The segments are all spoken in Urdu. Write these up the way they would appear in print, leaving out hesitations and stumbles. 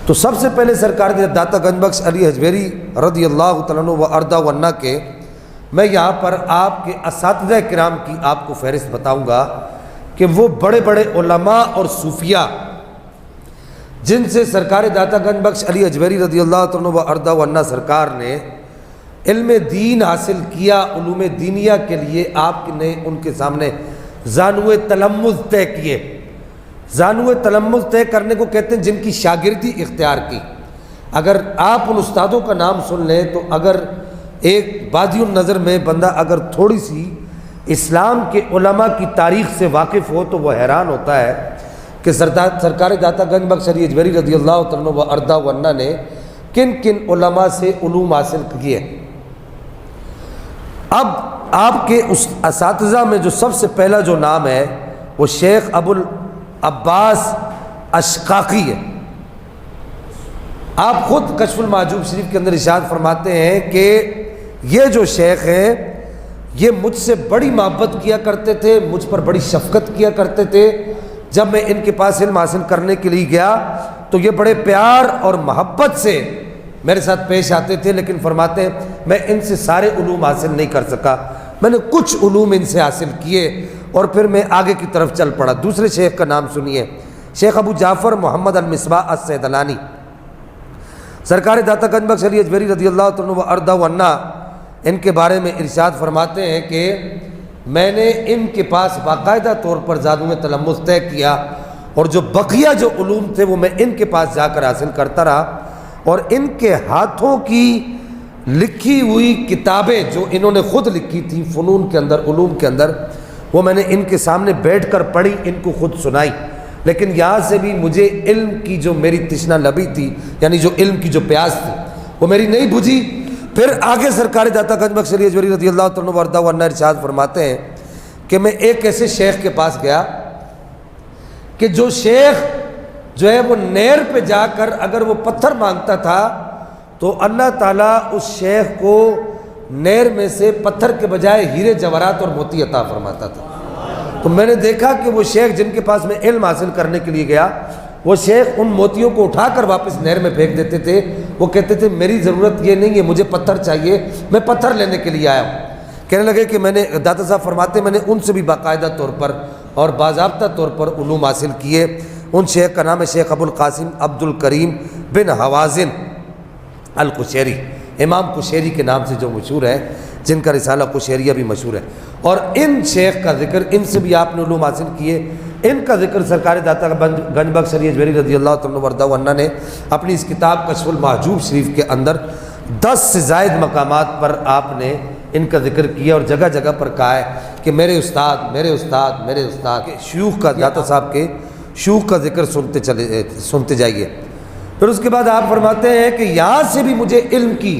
تو سب سے پہلے سرکار داتا گنج بخش علی حجویری رضی اللہ تعالیٰ عنہ و ارضا و عنہ کے میں یہاں پر آپ کے اساتذہ کرام کی آپ کو فہرست بتاؤں گا کہ وہ بڑے بڑے علماء اور صوفیاء جن سے سرکار داتا گنج بخش علی حجویری رضی اللہ تعالیٰ عنہ و ارضا و عنہ سرکار نے علم دین حاصل کیا، علوم دینیہ کے لیے آپ نے ان کے سامنے زانوِ تلمذ طے کیے۔ زانوِ تلمذ طے کرنے کو کہتے ہیں جن کی شاگردی اختیار کی۔ اگر آپ ان استادوں کا نام سن لیں تو اگر ایک بادی النظر میں بندہ اگر تھوڑی سی اسلام کے علماء کی تاریخ سے واقف ہو تو وہ حیران ہوتا ہے کہ سرکار داتا گنج بخش علی حجویری رضی اللہ تعالیٰ عنہ و ارضا و عنہ نے کن کن علماء سے علوم حاصل کیے۔ اب آپ کے اس اساتذہ میں جو سب سے پہلا جو نام ہے وہ شیخ ابو العباس اشقاقی ہے۔ آپ خود کشف المحجوب شریف کے اندر ارشاد فرماتے ہیں کہ یہ جو شیخ ہیں یہ مجھ سے بڑی محبت کیا کرتے تھے، مجھ پر بڑی شفقت کیا کرتے تھے۔ جب میں ان کے پاس علم حاصل کرنے کے لیے گیا تو یہ بڑے پیار اور محبت سے میرے ساتھ پیش آتے تھے، لیکن فرماتے ہیں میں ان سے سارے علوم حاصل نہیں کر سکا، میں نے کچھ علوم ان سے حاصل کیے اور پھر میں آگے کی طرف چل پڑا۔ دوسرے شیخ کا نام سنیے، شیخ ابو جعفر محمد المصباح السیدلانی۔ سرکار داتا گنج بخش علی حجویری رضی اللہ عنہ و ارضا و عنہ ان کے بارے میں ارشاد فرماتے ہیں کہ میں نے ان کے پاس باقاعدہ طور پر زانوِ تلمذ طے کیا اور جو بقیہ جو علوم تھے وہ میں ان کے پاس جا کر حاصل کرتا رہا، اور ان کے ہاتھوں کی لکھی ہوئی کتابیں جو انہوں نے خود لکھی تھی فنون کے اندر، علوم کے اندر، وہ میں نے ان کے سامنے بیٹھ کر پڑھی، ان کو خود سنائی، لیکن یہاں سے بھی مجھے علم کی جو میری تشنہ لبی تھی، یعنی جو علم کی جو پیاس تھی وہ میری نہیں بجھی۔ پھر آگے سرکار داتا گنج بخش علی حجویری رضی اللہ عنہ و ارضا و عنہ ارشاد فرماتے ہیں کہ میں ایک ایسے شیخ کے پاس گیا کہ جو شیخ جو ہے وہ نہر پہ جا کر اگر وہ پتھر مانگتا تھا تو اللہ تعالیٰ اس شیخ کو نہر میں سے پتھر کے بجائے ہیرے جواہرات اور موتی عطا فرماتا تھا۔ تو میں نے دیکھا کہ وہ شیخ جن کے پاس میں علم حاصل کرنے کے لیے گیا وہ شیخ ان موتیوں کو اٹھا کر واپس نہر میں پھینک دیتے تھے، وہ کہتے تھے میری ضرورت یہ نہیں ہے، مجھے پتھر چاہیے، میں پتھر لینے کے لیے آیا ہوں۔ کہنے لگے کہ میں نے داتا صاحب فرماتے میں نے ان سے بھی باقاعدہ طور پر اور باضابطہ طور پر علوم حاصل کیے۔ ان شیخ کا نام ہے شیخ ابو القاسم عبد الکریم بن حوازن القشیری، امام قشیری کے نام سے جو مشہور ہے، جن کا رسالہ قشیریہ بھی مشہور ہے، اور ان شیخ کا ذکر، ان سے بھی آپ نے علوم حاصل کیے۔ ان کا ذکر سرکار داتا گنج بخش علی حجویری رضی اللہ عنہ و ارضا و عنہ نے اپنی اس کتاب کشف المحجوب شریف کے اندر 10 سے زائد مقامات پر آپ نے ان کا ذکر کیا، اور جگہ جگہ پر کہا ہے کہ میرے استاد میرے استاد میرے استاد، شیوخ کا داتا صاحب کے شیوخ کا ذکر سنتے جائیے۔ پھر اس کے بعد آپ فرماتے ہیں کہ یہاں سے بھی مجھے علم کی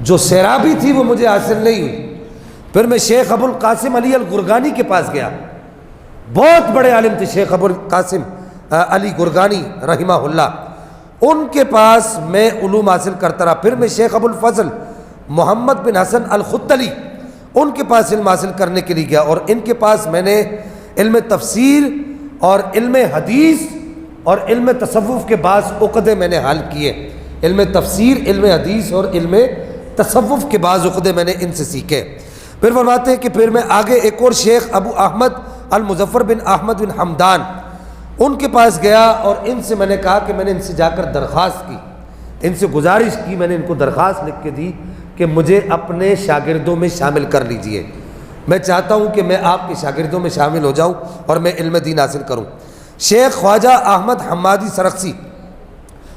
جو سیرابی تھی وہ مجھے حاصل نہیں ہوئی۔ پھر میں شیخ ابو القاسم علی الگرگانی کے پاس گیا، بہت بڑے عالم تھے شیخ ابو القاسم علی گرگانی رحمہ اللہ، ان کے پاس میں علوم حاصل کرتا رہا۔ پھر میں شیخ ابو الفضل محمد بن حسن الختلی ان کے پاس علم حاصل کرنے کے لیے گیا، اور ان کے پاس میں نے علم تفسیر اور علم حدیث اور علم تصوف کے بعض عقدے میں نے حل کیے۔ علم تفسیر، علم حدیث اور علم تصوف کے بعض عقدے میں نے ان سے سیکھے۔ پھر فرماتے ہیں کہ پھر میں آگے ایک اور شیخ ابو احمد المظفر بن احمد بن حمدان ان کے پاس گیا، اور ان سے میں نے کہا کہ میں نے ان سے جا کر درخواست کی، ان سے گزارش کی، میں نے ان کو درخواست لکھ کے دی کہ مجھے اپنے شاگردوں میں شامل کر لیجئے، میں چاہتا ہوں کہ میں آپ کے شاگردوں میں شامل ہو جاؤں اور میں علم دین حاصل کروں۔ شیخ خواجہ احمد حمادی سرخسی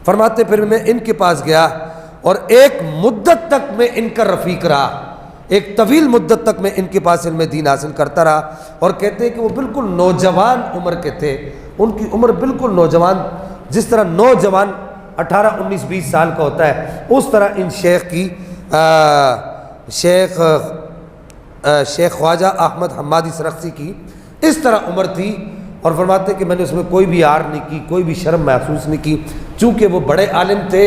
فرماتے پھر میں ان کے پاس گیا اور ایک مدت تک میں ان کا رفیق رہا، ایک طویل مدت تک میں ان کے پاس علم دین حاصل کرتا رہا، اور کہتے ہیں کہ وہ بالکل نوجوان عمر کے تھے، ان کی عمر بالکل نوجوان، جس طرح نوجوان 18 19 20 سال کا ہوتا ہے اس طرح ان شیخ کی شیخ خواجہ احمد حمادی سرخسی کی اس طرح عمر تھی، اور فرماتے کہ میں نے اس میں کوئی بھی عار نہیں کی، کوئی بھی شرم محسوس نہیں کی، چونکہ وہ بڑے عالم تھے،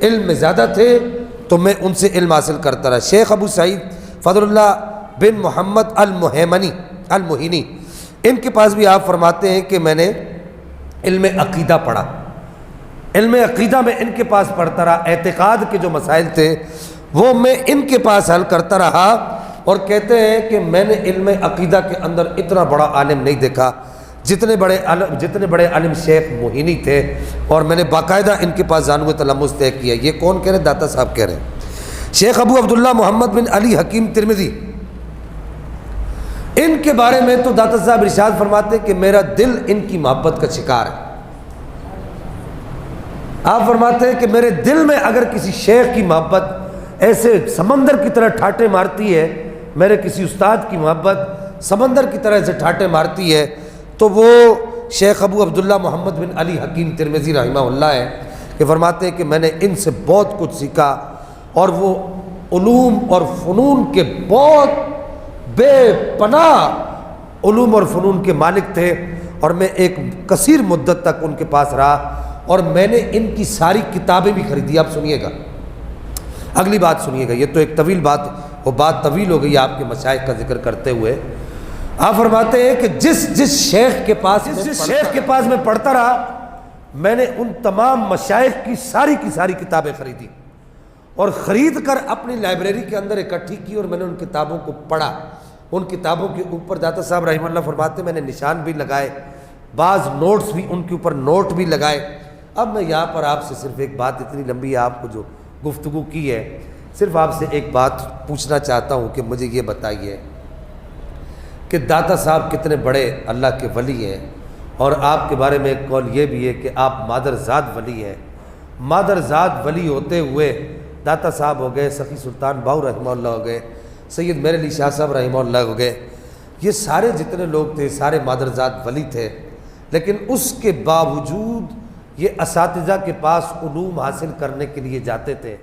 علم میں زیادہ تھے، تو میں ان سے علم حاصل کرتا رہا۔ شیخ ابو سعید فضل اللہ بن محمد المہینی ان کے پاس بھی آپ فرماتے ہیں کہ میں نے علم عقیدہ پڑھا، علم عقیدہ میں ان کے پاس پڑھتا رہا، اعتقاد کے جو مسائل تھے وہ میں ان کے پاس حل کرتا رہا، اور کہتے ہیں کہ میں نے علم عقیدہ کے اندر اتنا بڑا عالم نہیں دیکھا جتنے بڑے عالم شیخ موہینی تھے، اور میں نے باقاعدہ ان کے پاس زانو تلمس طے کیا۔ یہ کون کہہ رہے ہیں؟ داتا صاحب کہہ رہے ہیں۔ شیخ ابو عبداللہ محمد بن علی حکیم ترمذی، ان کے بارے میں تو داتا صاحب ارشاد فرماتے ہیں کہ میرا دل ان کی محبت کا شکار ہے۔ آپ فرماتے ہیں کہ میرے دل میں اگر کسی شیخ کی محبت ایسے سمندر کی طرح ٹھاٹے مارتی ہے، میرے کسی استاد کی محبت سمندر کی طرح سے ٹھاٹے مارتی ہے، تو وہ شیخ ابو عبداللہ محمد بن علی حکیم ترمذی رحمہ اللہ ہے، کہ فرماتے ہیں کہ میں نے ان سے بہت کچھ سیکھا، اور وہ علوم اور فنون کے بہت بے پناہ علوم اور فنون کے مالک تھے، اور میں ایک کثیر مدت تک ان کے پاس رہا، اور میں نے ان کی ساری کتابیں بھی خریدی۔ آپ سنیے گا، اگلی بات سنیے گا، یہ تو ایک طویل بات، وہ بات طویل ہو گئی آپ کے مشائخ کا ذکر کرتے ہوئے۔ آپ فرماتے ہیں کہ جس شیخ کے پاس میں پڑھتا رہا، میں نے ان تمام مشائخ کی ساری کتابیں خریدی، اور خرید کر اپنی لائبریری کے اندر اکٹھی کی، اور میں نے ان کتابوں کو پڑھا۔ ان کتابوں کے اوپر داتا صاحب رحمہ اللہ فرماتے ہیں میں نے نشان بھی لگائے، بعض نوٹس بھی ان کے اوپر نوٹ بھی لگائے۔ اب میں یہاں پر آپ سے صرف ایک بات، اتنی لمبی ہے آپ کو جو گفتگو کی ہے، صرف آپ سے ایک بات پوچھنا چاہتا ہوں کہ مجھے یہ بتائیے کہ داتا صاحب کتنے بڑے اللہ کے ولی ہیں، اور آپ کے بارے میں ایک قول یہ بھی ہے کہ آپ مادرزاد ولی ہیں۔ مادرزاد ولی ہوتے ہوئے داتا صاحب ہو گئے، سخی سلطان باؤ رحمہ اللہ ہو گئے، سید میر علی شاہ صاحب رحمہ اللہ ہو گئے، یہ سارے جتنے لوگ تھے سارے مادرزاد ولی تھے، لیکن اس کے باوجود یہ اساتذہ کے پاس علوم حاصل کرنے کے لیے جاتے تھے۔